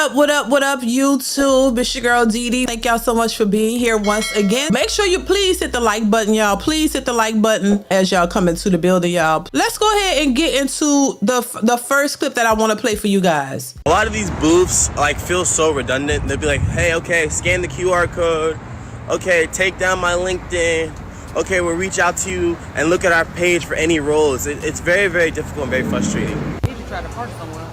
What up, YouTube? It's your girl DeeDee. Thank y'all so much for being here once again. Make sure you please hit the like button, y'all. Please hit the like button as y'all come into the building, y'all. Let's go ahead and get into the first clip that I want to play for you guys. A lot of these booths feel so redundant. They'll be like, hey, okay, scan the QR code. Okay, take down my LinkedIn. Okay, we'll reach out to you and look at our page for any roles. It's very, very difficult and very frustrating. Did you try to park somewhere?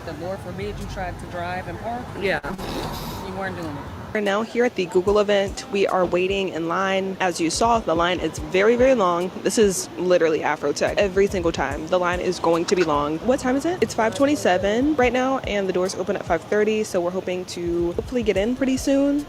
The Lord forbid you tried to drive and park? Yeah. You weren't doing it. We're now here at the Google event. We are waiting in line. As you saw, the line is very, very long. This is literally AfroTech. Every single time, the line is going to be long. What time is it? It's 5:27 right now, and the doors open at 5:30, so we're hoping to hopefully get in pretty soon.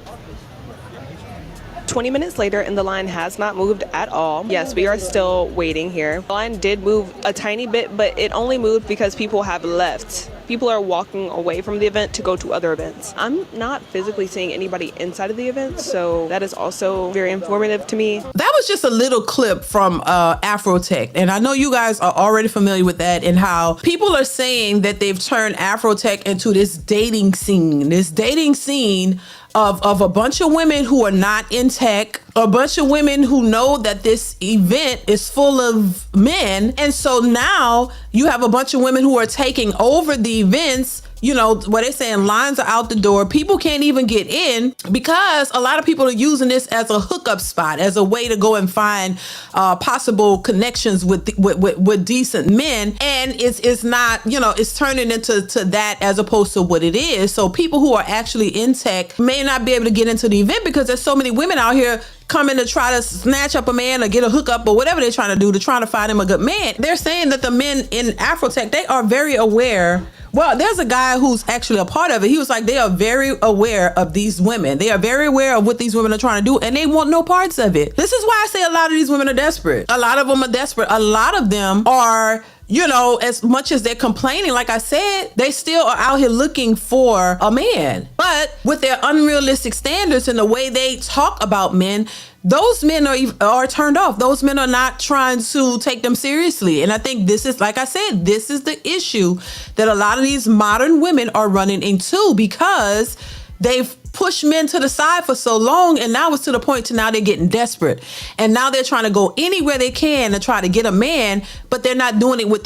20 minutes later, and the line has not moved at all. Yes, we are still waiting here. The line did move a tiny bit, but it only moved because people have left. People are walking away from the event to go to other events. I'm not physically seeing anybody inside of the event, so that is also very informative to me. That was just a little clip from AfroTech, and I know you guys are already familiar with that and how people are saying that they've turned AfroTech into this dating scene of a bunch of women who are not in tech, a bunch of women who know that this event is full of men. And so now you have a bunch of women who are taking over the events. You know, what they're saying, lines are out the door. People can't even get in because a lot of people are using this as a hookup spot, as a way to go and find possible connections with decent men. And it's not, you know, it's turning into that as opposed to what it is. So people who are actually in tech may not be able to get into the event because there's so many women out here coming to try to snatch up a man or get a hookup or whatever they're trying to do to try to find him a good man. They're saying that the men in AfroTech, they are very aware. Well, there's a guy who's actually a part of it. He was like, they are very aware of these women. They are very aware of what these women are trying to do, and they want no parts of it. This is why I say a lot of these women are desperate. A lot of them are desperate. A lot of them are, you know, as much as they're complaining, like I said, they still are out here looking for a man. But with their unrealistic standards and the way they talk about men, those men are turned off. Those men are not trying to take them seriously. And I think this is, like I said, this is the issue that a lot of these modern women are running into because they've pushed men to the side for so long, and now it's to the point to now they're getting desperate, and now they're trying to go anywhere they can to try to get a man, but they're not doing it with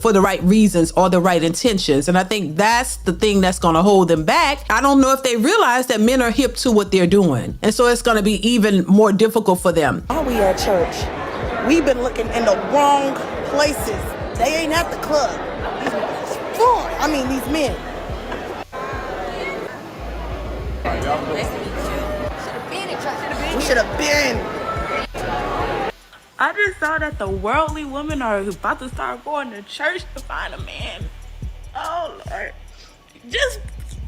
for the right reasons or the right intentions. And I think that's the thing that's going to hold them back. I don't know if they realize that men are hip to what they're doing, and so it's going to be even more difficult for them. Are we at church? We've been looking in the wrong places. They ain't at the club. These fun. I mean, these men. We should have been. I just saw that the worldly women are about to start going to church to find a man. Oh Lord. Just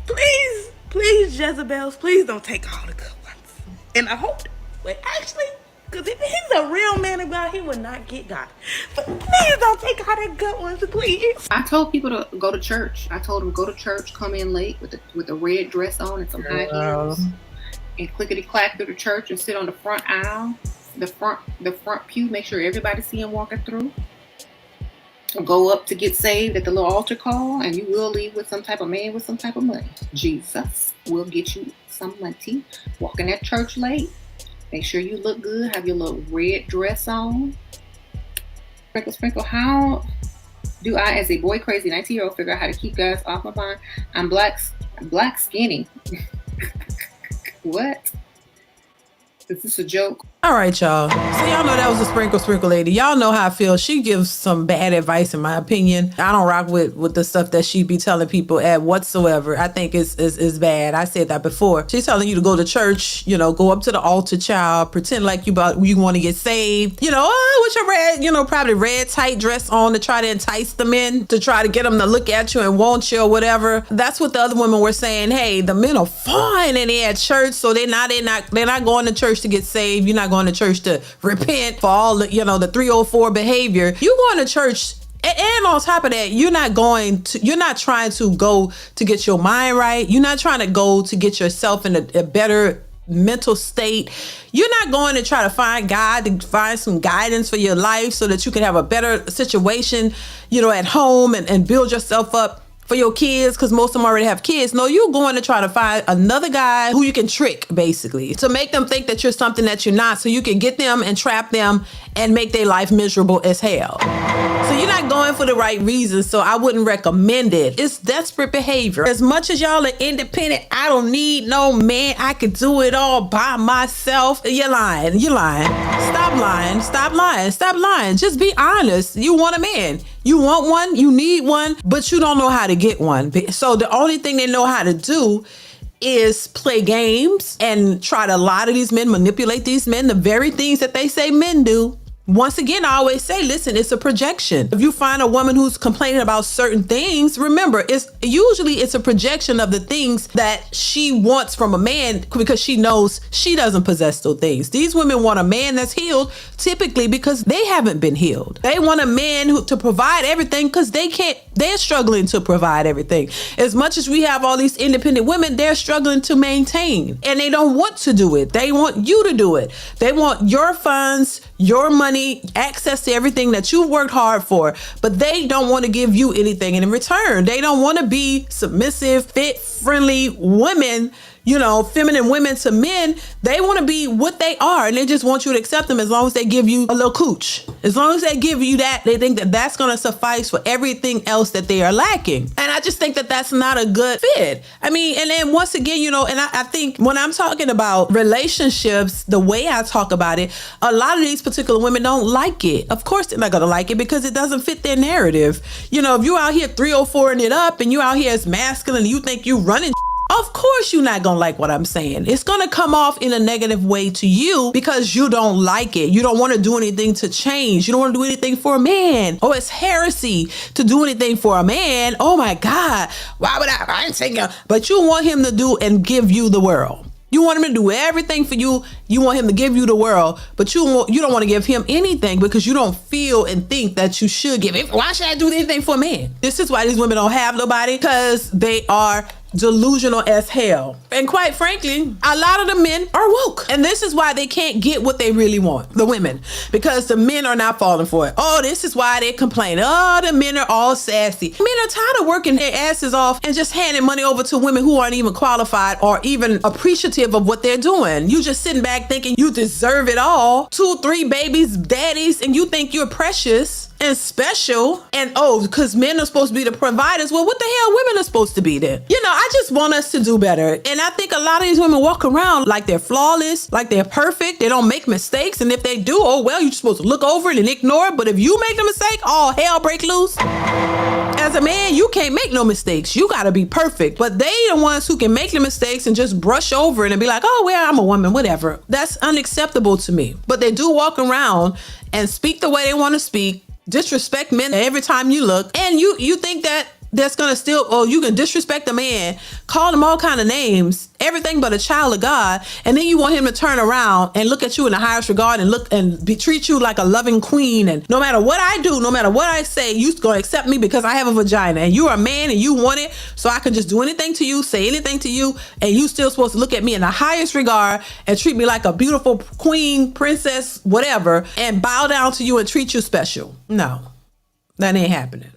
please, Jezebels, please don't take all the good ones. And I hope, actually, because if he's a real man of God, he would not get God. But please don't take all the good ones, please. I told people to go to church. I told them go to church, come in late with a red dress on and some high heels, and clickety clack through the church and sit on the front aisle, the front pew. Make sure everybody's seeing walking through. Go up to get saved at the little altar call, and you will leave with some type of man with some type of money. Jesus will get you some money. Walking at church late. Make sure you look good. Have your little red dress on. Sprinkle, sprinkle. How do I, as a boy crazy 19-year-old, figure out how to keep guys off my mind? I'm black skinny. What? Is this a joke? All right, y'all. So y'all know that was a sprinkle lady. Y'all know how I feel. She gives some bad advice, in my opinion. I don't rock with the stuff that she be telling people at whatsoever. I think it's bad. I said that before. She's telling you to go to church, you know, go up to the altar, child, pretend like you want to get saved, you know, with your red, you know, probably red tight dress on to try to entice the men, to try to get them to look at you and want you or whatever. That's what the other women were saying. Hey, the men are fine and they're at church, so they're not going to church to get saved. You're not going to church to repent for all the, you know, the 304 behavior. You going to church, and on top of that, you're not trying to go to get your mind right. You're not trying to go to get yourself in a better mental state. You're not going to try to find God, to find some guidance for your life so that you can have a better situation, you know, at home and build yourself up. for your kids, because most of them already have kids. No, you're going to try to find another guy who you can trick, basically, to make them think that you're something that you're not, so you can get them and trap them and make their life miserable as hell. So you're not going for the right reasons, so I wouldn't recommend it. It's desperate behavior. As much as y'all are independent, I don't need no man. I could do it all by myself. You're lying. You're lying. Stop lying. Stop lying. Stop lying. Just be honest. You want a man. You want one. You need one, but you don't know how to get one. So the only thing they know how to do is play games and try to lie to these men, manipulate these men, the very things that they say men do. Once again, I always say, listen, it's a projection. If you find a woman who's complaining about certain things, remember, it's a projection of the things that she wants from a man, because she knows she doesn't possess those things. These women want a man that's healed, typically because they haven't been healed. They want a man to provide everything, because they're struggling to provide everything. As much as we have all these independent women, they're struggling to maintain, and they don't want to do it. They want you to do it. They want your funds, your money, access to everything that you've worked hard for, but they don't want to give you anything in return. They don't want to be submissive, fit, friendly women, feminine women to men. They want to be what they are, and they just want you to accept them as long as they give you a little cooch. As long as they give you that, they think that that's going to suffice for everything else that they are lacking. And I just think that that's not a good fit. I mean, and then once again, and I think when I'm talking about relationships, the way I talk about it, a lot of these particular women don't like it. Of course they're not going to like it, because it doesn't fit their narrative. If you're out here 304ing it up and you're out here as masculine and you think you running, of course you're not going to like what I'm saying. It's going to come off in a negative way to you because you don't like it. You don't want to do anything to change. You don't want to do anything for a man. Oh, it's heresy to do anything for a man. Oh my God. Why would I ain't saying, but you want him to do and give you the world. You want him to do everything for you. You want him to give you the world, but you don't want to give him anything because you don't feel and think that you should give him. Why should I do anything for a man? This is why these women don't have nobody, because they are delusional as hell. And quite frankly, a lot of the men are woke. And this is why they can't get what they really want, the women, because the men are not falling for it. Oh, this is why they complain. Oh, the men are all sassy. Men are tired of working their asses off and just handing money over to women who aren't even qualified or even appreciative of what they're doing. You just sitting back thinking you deserve it all. 2, 3 babies, daddies, and you think you're precious and special, and because men are supposed to be the providers. Well, what the hell women are supposed to be then? I just want us to do better. And I think a lot of these women walk around like they're flawless, like they're perfect. They don't make mistakes. And if they do, you're supposed to look over it and ignore it. But if you make the mistake, all hell break loose. As a man, you can't make no mistakes. You got to be perfect. But they the ones who can make the mistakes and just brush over it and be like, oh, well, I'm a woman, whatever. That's unacceptable to me. But they do walk around and speak the way they want to speak, disrespect men every time you look, and you think that that's gonna still, you can disrespect a man, call him all kind of names, everything but a child of God, and then you want him to turn around and look at you in the highest regard and treat you like a loving queen, and no matter what I do, no matter what I say, you're gonna accept me because I have a vagina and you're a man and you want it, so I can just do anything to you, say anything to you, and you still supposed to look at me in the highest regard and treat me like a beautiful queen, princess, whatever, and bow down to you and treat you special. No, that ain't happening.